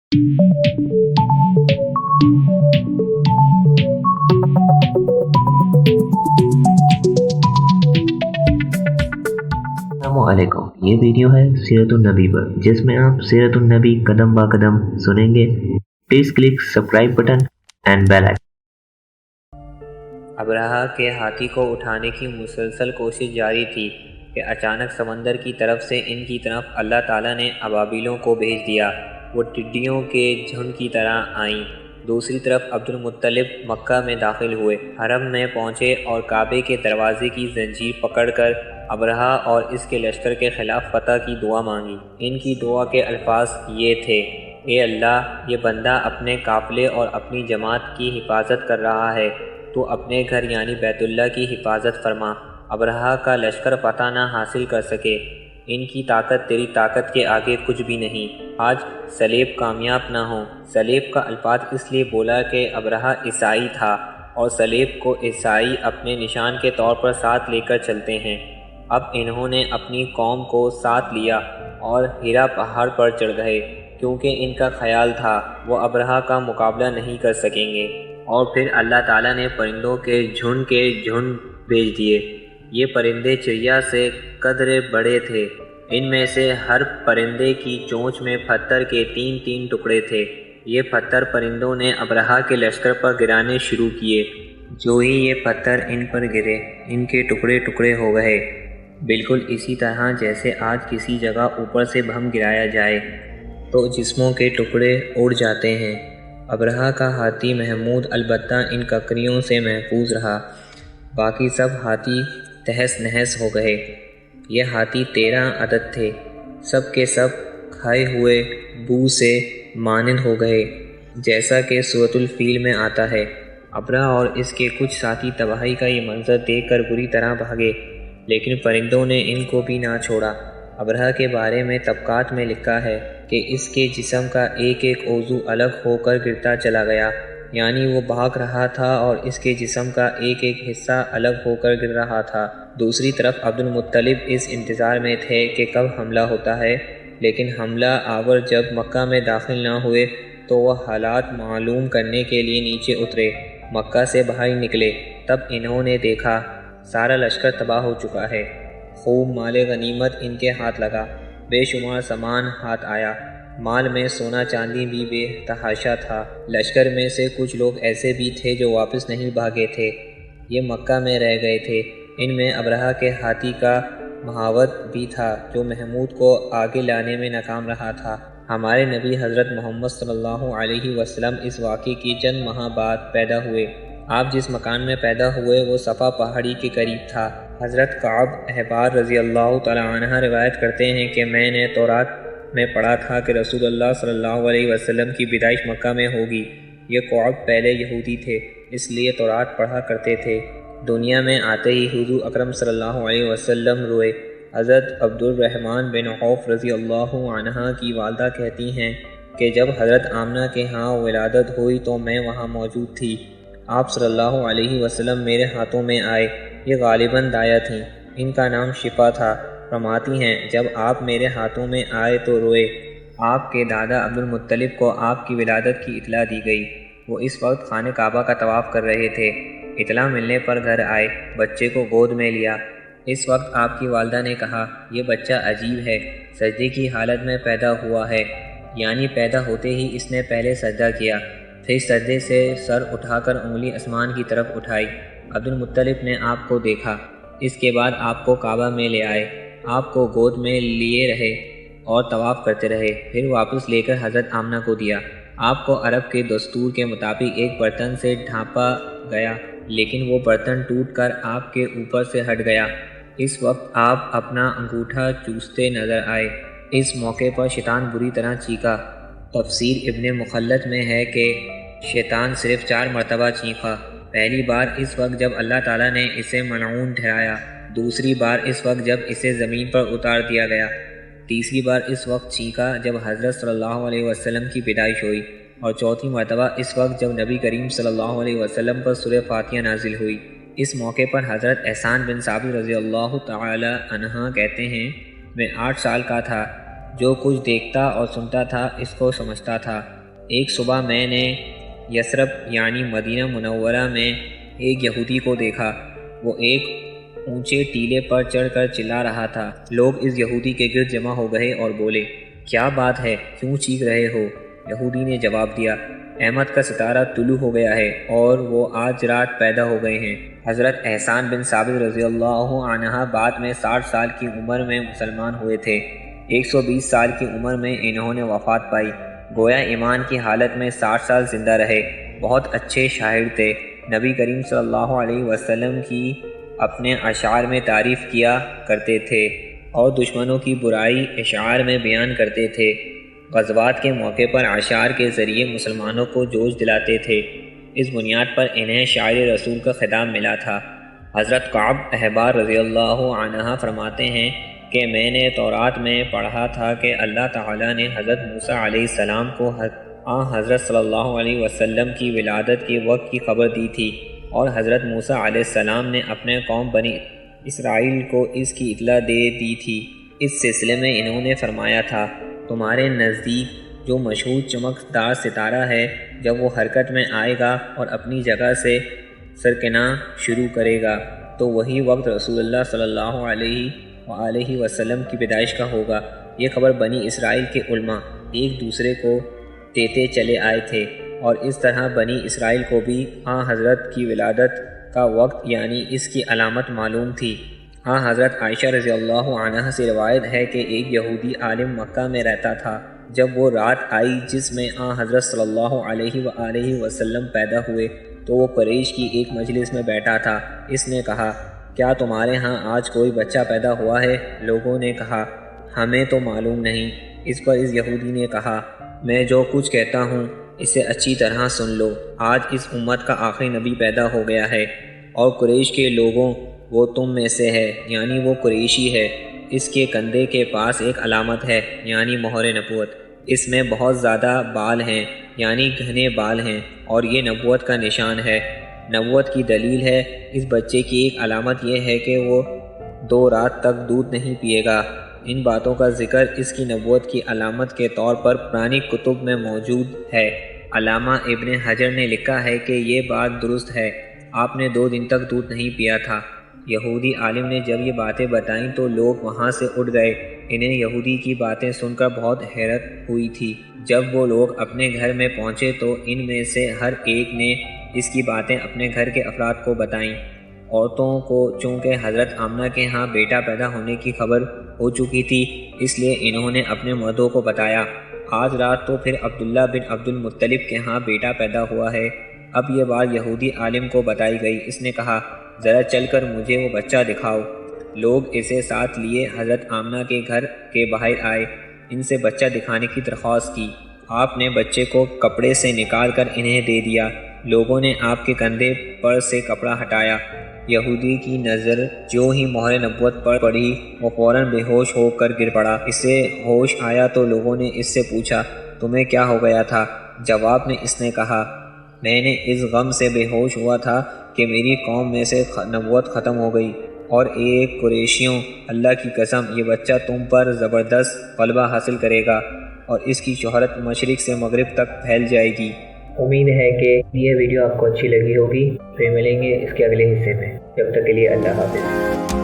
السلام یہ ویڈیو ہے سیرت النبی پر، جس میں آپ سیرت النبی قدم با قدم سنیں گے۔ Please click subscribe button and bell icon. Abraha کے ہاتھی کو اٹھانے کی مسلسل کوشش جاری تھی کہ اچانک سمندر کی طرف سے ان کی طرف اللہ تعالیٰ نے ابابیلوں کو بھیج دیا۔ وہ ٹڈیوں کے جھنڈ کی طرح آئیں۔ دوسری طرف عبد المطلب مکہ میں داخل ہوئے، حرم میں پہنچے اور کعبے کے دروازے کی زنجیر پکڑ کر ابرہہ اور اس کے لشکر کے خلاف فتح کی دعا مانگی۔ ان کی دعا کے الفاظ یہ تھے: اے اللہ، یہ بندہ اپنے قافلے اور اپنی جماعت کی حفاظت کر رہا ہے، تو اپنے گھر یعنی بیت اللہ کی حفاظت فرما، ابرہہ کا لشکر فتح نہ حاصل کر سکے۔ ان کی طاقت تیری طاقت کے آگے کچھ بھی نہیں، آج سلیب کامیاب نہ ہو۔ سلیب کا الفاظ اس لیے بولا کہ ابرہہ عیسائی تھا، اور سلیب کو عیسائی اپنے نشان کے طور پر ساتھ لے کر چلتے ہیں۔ اب انہوں نے اپنی قوم کو ساتھ لیا اور ہیرا پہاڑ پر چڑھ گئے، کیونکہ ان کا خیال تھا وہ ابرہہ کا مقابلہ نہیں کر سکیں گے۔ اور پھر اللہ تعالیٰ نے پرندوں کے جھنڈ بھیج دیے۔ یہ پرندے چڑیا سے قدرے بڑے تھے۔ ان میں سے ہر پرندے کی چونچ میں پتھر کے 3 ٹکڑے تھے۔ یہ پتھر پرندوں نے ابرہہ کے لشکر پر گرانے شروع کیے۔ جو ہی یہ پتھر ان پر گرے، ان کے ٹکڑے ٹکڑے ہو گئے، بالکل اسی طرح جیسے آج کسی جگہ اوپر سے بم گرایا جائے تو جسموں کے ٹکڑے اڑ جاتے ہیں۔ ابرہہ کا ہاتھی محمود البتہ ان ککریوں سے محفوظ رہا، باقی سب ہاتھی تہس نہس ہو گئے۔ یہ ہاتھی 13 عدد تھے، سب کے سب کھائے ہوئے بو سے مانند ہو گئے، جیسا کہ سورۃ الفیل میں آتا ہے۔ ابرہہ اور اس کے کچھ ساتھی تباہی کا یہ منظر دیکھ کر بری طرح بھاگے، لیکن پرندوں نے ان کو بھی نہ چھوڑا۔ ابرہہ کے بارے میں طبقات میں لکھا ہے کہ اس کے جسم کا ایک عضو الگ ہو کر گرتا چلا گیا، یعنی وہ بھاگ رہا تھا اور اس کے جسم کا ایک حصہ الگ ہو کر گر رہا تھا۔ دوسری طرف عبد المطلب اس انتظار میں تھے کہ کب حملہ ہوتا ہے، لیکن حملہ آور جب مکہ میں داخل نہ ہوئے تو وہ حالات معلوم کرنے کے لیے نیچے اترے۔ مکہ سے باہر نکلے، تب انہوں نے دیکھا سارا لشکر تباہ ہو چکا ہے۔ خوب مال غنیمت ان کے ہاتھ لگا، بے شمار سامان ہاتھ آیا، مال میں سونا چاندی بھی بے تحاشا تھا۔ لشکر میں سے کچھ لوگ ایسے بھی تھے جو واپس نہیں بھاگے تھے، یہ مکہ میں رہ گئے تھے۔ ان میں ابرہہ کے ہاتھی کا مہاوت بھی تھا، جو محمود کو آگے لانے میں ناکام رہا تھا۔ ہمارے نبی حضرت محمد صلی اللہ علیہ وسلم اس واقعے کی چند ماہ بعد پیدا ہوئے۔ آپ جس مکان میں پیدا ہوئے وہ صفا پہاڑی کے قریب تھا۔ حضرت کعب احبار رضی اللہ تعالی عنہ روایت کرتے ہیں کہ میں نے تورات میں پڑھا تھا کہ رسول اللہ صلی اللہ علیہ وسلم کی پیدائش مکہ میں ہوگی۔ یہ کعب پہلے یہودی تھے، اس لیے تورات پڑھا کرتے تھے۔ دنیا میں آتے ہی حضور اکرم صلی اللہ علیہ وسلم روئے۔ حضرت عبد الرحمن بن عوف رضی اللہ عنہ کی والدہ کہتی ہیں کہ جب حضرت آمنہ کے ہاں ولادت ہوئی تو میں وہاں موجود تھی۔ آپ صلی اللہ علیہ وسلم میرے ہاتھوں میں آئے۔ یہ غالباً دایا تھیں، ان کا نام شفا تھا۔ فرماتی ہیں جب آپ میرے ہاتھوں میں آئے تو روئے۔ آپ کے دادا عبد المطلب کو آپ کی ولادت کی اطلاع دی گئی۔ وہ اس وقت خانہ کعبہ کا طواف کر رہے تھے۔ اطلاع ملنے پر گھر آئے، بچے کو گود میں لیا۔ اس وقت آپ کی والدہ نے کہا، یہ بچہ عجیب ہے، سجدے کی حالت میں پیدا ہوا ہے، یعنی پیدا ہوتے ہی اس نے پہلے سجدہ کیا، پھر سجدے سے سر اٹھا کر انگلی آسمان کی طرف اٹھائی۔ عبد المطلب نے آپ کو دیکھا، اس کے بعد آپ کو کعبہ میں لے آئے، آپ کو گود میں لیے رہے اور طواف کرتے رہے، پھر واپس لے کر حضرت آمنہ کو دیا۔ آپ کو عرب کے دستور کے مطابق ایک برتن سے ڈھانپا گیا، لیکن وہ برتن ٹوٹ کر آپ کے اوپر سے ہٹ گیا۔ اس وقت آپ اپنا انگوٹھا چوستے نظر آئے۔ اس موقع پر شیطان بری طرح چیخا۔ تفسیر ابن مخلد میں ہے کہ شیطان صرف 4 مرتبہ چیخا۔ پہلی بار اس وقت جب اللہ تعالیٰ نے اسے ملعون ٹھہرایا، دوسری بار اس وقت جب اسے زمین پر اتار دیا گیا، تیسری بار اس وقت چیخا جب حضرت صلی اللہ علیہ وسلم کی پیدائش ہوئی، اور چوتھی مرتبہ اس وقت جب نبی کریم صلی اللہ علیہ وسلم پر سورہ فاتحہ نازل ہوئی۔ اس موقع پر حضرت احسان بن ثابت رضی اللہ تعالی عنہ کہتے ہیں، میں 8 سال کا تھا، جو کچھ دیکھتا اور سنتا تھا اس کو سمجھتا تھا۔ ایک صبح میں نے یثرب یعنی مدینہ منورہ میں ایک یہودی کو دیکھا۔ وہ ایک اونچے ٹیلے پر چڑھ کر چلا رہا تھا۔ لوگ اس یہودی کے گرد جمع ہو گئے اور بولے، کیا بات ہے، کیوں چیخ رہے ہو؟ یہودی نے جواب دیا، احمد کا ستارہ طلوع ہو گیا ہے اور وہ آج رات پیدا ہو گئے ہیں۔ حضرت احسان بن ثابت رضی اللہ عنہ بعد میں 60 سال کی عمر میں مسلمان ہوئے تھے۔ 120 سال کی عمر میں انہوں نے وفات پائی۔ گویا ایمان کی حالت میں 60 سال زندہ رہے۔ بہت اچھے شاعر تھے۔ نبی کریم صلی اللہ علیہ وسلم کی اپنے اشعار میں تعریف کیا کرتے تھے اور دشمنوں کی برائی اشعار میں بیان کرتے تھے۔ غزوات کے موقع پر اشعار کے ذریعے مسلمانوں کو جوش دلاتے تھے۔ اس بنیاد پر انہیں شاعر رسول کا خطاب ملا تھا۔ حضرت کعب احبار رضی اللہ عنہ فرماتے ہیں کہ میں نے تورات میں پڑھا تھا کہ اللہ تعالیٰ نے حضرت موسیٰ علیہ السلام کو حضرت صلی اللہ علیہ وسلم کی ولادت کے وقت کی خبر دی تھی، اور حضرت موسیٰ علیہ السلام نے اپنے قوم بنی اسرائیل کو اس کی اطلاع دے دی تھی۔ اس سلسلے میں انہوں نے فرمایا تھا، تمہارے نزدیک جو مشہور چمکدار ستارہ ہے، جب وہ حرکت میں آئے گا اور اپنی جگہ سے سرکنا شروع کرے گا تو وہی وقت رسول اللہ صلی اللہ علیہ وسلم کی پیدائش کا ہوگا۔ یہ خبر بنی اسرائیل کے علماء ایک دوسرے کو دیتے چلے آئے تھے، اور اس طرح بنی اسرائیل کو بھی حضرت کی ولادت کا وقت یعنی اس کی علامت معلوم تھی۔ حضرت عائشہ رضی اللہ عنہ سے روایت ہے کہ ایک یہودی عالم مکہ میں رہتا تھا۔ جب وہ رات آئی جس میں حضرت صلی اللہ علیہ وسلم پیدا ہوئے تو وہ قریش کی ایک مجلس میں بیٹھا تھا۔ اس نے کہا، کیا تمہارے ہاں آج کوئی بچہ پیدا ہوا ہے؟ لوگوں نے کہا، ہمیں تو معلوم نہیں۔ اس پر اس یہودی نے کہا، میں جو کچھ کہتا ہوں اسے اچھی طرح سن لو۔ آج اس امت کا آخری نبی پیدا ہو گیا ہے، اور قریش کے لوگوں وہ تم میں سے ہے، یعنی وہ قریشی ہے۔ اس کے کندھے کے پاس ایک علامت ہے، یعنی مہر نبوت۔ اس میں بہت زیادہ بال ہیں، یعنی گھنے بال ہیں، اور یہ نبوت کا نشان ہے۔ نبوت کی دلیل ہے، اس بچے کی ایک علامت یہ ہے کہ وہ 2 رات تک دودھ نہیں پیے گا۔ ان باتوں کا ذکر اس کی نبوت کی علامت کے طور پر پرانی کتب میں موجود ہے۔ علامہ ابن حجر نے لکھا ہے کہ یہ بات درست ہے، آپ نے 2 دن تک دودھ نہیں پیا تھا۔ یہودی عالم نے جب یہ باتیں بتائیں تو لوگ وہاں سے اٹھ گئے۔ انہیں یہودی کی باتیں سن کر بہت حیرت ہوئی تھی۔ جب وہ لوگ اپنے گھر میں پہنچے تو ان میں سے ہر ایک نے اس کی باتیں اپنے گھر کے افراد کو بتائیں۔ عورتوں کو چونکہ حضرت آمنہ کے ہاں بیٹا پیدا ہونے کی خبر ہو چکی تھی، اس لیے انہوں نے اپنے مردوں کو بتایا۔ آج رات تو پھر عبداللہ بن عبد المطلب کے ہاں بیٹا پیدا ہوا ہے۔ اب یہ بات یہودی عالم کو بتائی گئی۔ اس نے کہا، ذرا چل کر مجھے وہ بچہ دکھاؤ۔ لوگ اسے ساتھ لیے حضرت آمنہ کے گھر کے باہر آئے، ان سے بچہ دکھانے کی درخواست کی۔ آپ نے بچے کو کپڑے سے نکال کر انہیں دے دیا۔ لوگوں نے آپ کے کندھے پر سے کپڑا ہٹایا۔ یہودی کی نظر جو ہی مہر نبوت پر پڑی وہ فوراً بے ہوش ہو کر گر پڑا۔ اسے ہوش آیا تو لوگوں نے اس سے پوچھا، تمہیں کیا ہو گیا تھا؟ جواب میں اس نے کہا، میں نے اس غم سے بے ہوش ہوا تھا کہ میری قوم میں سے نبوت ختم ہو گئی، اور ایک قریشیوں، اللہ کی قسم یہ بچہ تم پر زبردست غلبہ حاصل کرے گا اور اس کی شہرت مشرق سے مغرب تک پھیل جائے گی۔ امید ہے کہ یہ ویڈیو آپ کو اچھی لگی ہوگی۔ پھر ملیں گے اس کے اگلے حصے میں۔ جب تک کے لیے اللہ حافظ۔